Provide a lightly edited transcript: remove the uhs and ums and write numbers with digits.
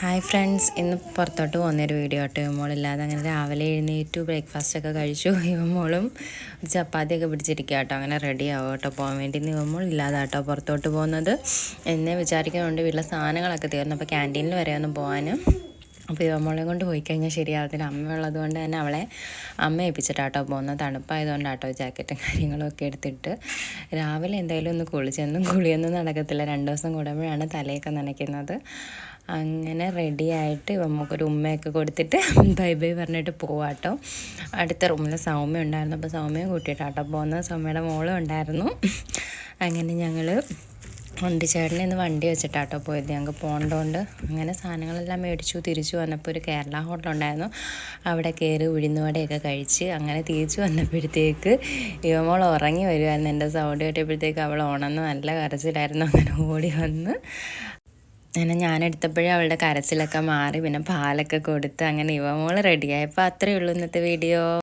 Hi friends, ഇന്ന് പുറത്തോട്ട് പോകുന്നൊരു വീഡിയോ കേട്ടോ. ഇവമോളില്ലാതെ അങ്ങനെ രാവിലെ എഴുന്നേറ്റു ബ്രേക്ക്ഫാസ്റ്റൊക്കെ കഴിച്ചു. ഇവമോളും ചപ്പാത്തിയൊക്കെ പിടിച്ചിരിക്കുക കേട്ടോ. അങ്ങനെ റെഡി ആവും കേട്ടോ പോകാൻ വേണ്ടി. ഇവമോൾ ഇല്ലാതെ കേട്ടോ പുറത്തോട്ട് പോകുന്നത്. എന്നെ വിചാരിക്കുന്നുണ്ട് വീട്ടിലെ സാധനങ്ങളൊക്കെ തീർന്നു, അപ്പോൾ ക്യാൻറ്റീനിൽ വരെ ഒന്ന് പോകാൻ. അപ്പോൾ ഇവമോളെ കൊണ്ട് പോയി കഴിഞ്ഞാൽ ശരിയാവത്തില്ല. അമ്മ ഉള്ളത് കൊണ്ട് തന്നെ അവളെ അമ്മ ഏൽപ്പിച്ചിട്ടാട്ടോ പോകുന്നത്. തണുപ്പായതുകൊണ്ടാട്ടോ ജാക്കറ്റും കാര്യങ്ങളൊക്കെ എടുത്തിട്ട് രാവിലെ എന്തായാലും ഒന്ന് കുളിച്ചെന്നും കുളിയൊന്നും നടക്കത്തില്ല. 2 ദിവസം കൂടുമ്പോഴാണ് തലയൊക്കെ നനയ്ക്കുന്നത്. അങ്ങനെ റെഡിയായിട്ട് നമുക്കൊരു ഉമ്മയൊക്കെ കൊടുത്തിട്ട് ബൈ ബൈ പറഞ്ഞിട്ട് പോവാട്ടോ. അടുത്ത റൂമിൽ സൗമ്യ ഉണ്ടായിരുന്നു, അപ്പോൾ സൗമ്യയും കൂട്ടിയിട്ടാട്ടോ പോകുന്നത്. സൗമ്യയുടെ മോളും ഉണ്ടായിരുന്നു. അങ്ങനെ ഞങ്ങൾ ചേട്ടനെ ഇന്ന് വണ്ടി വെച്ചിട്ടാട്ടോ പോയത്. ഞങ്ങൾക്ക് പോകേണ്ടതുകൊണ്ട് അങ്ങനെ സാധനങ്ങളെല്ലാം മേടിച്ചു. തിരിച്ചു വന്നപ്പോൾ ഒരു കേരള ഹോട്ടലുണ്ടായിരുന്നു, അവിടെ കയറി ഉഴുന്നുവടയൊക്കെ കഴിച്ച് അങ്ങനെ തിരിച്ചു വന്നപ്പോഴത്തേക്ക് ഇവമോൾ ഉറങ്ങി വരുമായിരുന്നു. എൻ്റെ സൗണ്ട് കേട്ടപ്പോഴത്തേക്ക് അവൾ ഉണർന്ന് നല്ല കരച്ചിലായിരുന്നു. അങ്ങനെ ഓടി വന്ന് അങ്ങനെ ഞാനെടുത്തപ്പോഴേ അവളുടെ കരച്ചിലൊക്കെ മാറി. പിന്നെ പാലൊക്കെ കൊടുത്ത് അങ്ങനെ ഇവമോൾ റെഡിയായപ്പോൾ അത്രയേ ഉള്ളൂ ഇന്നത്തെ വീഡിയോ.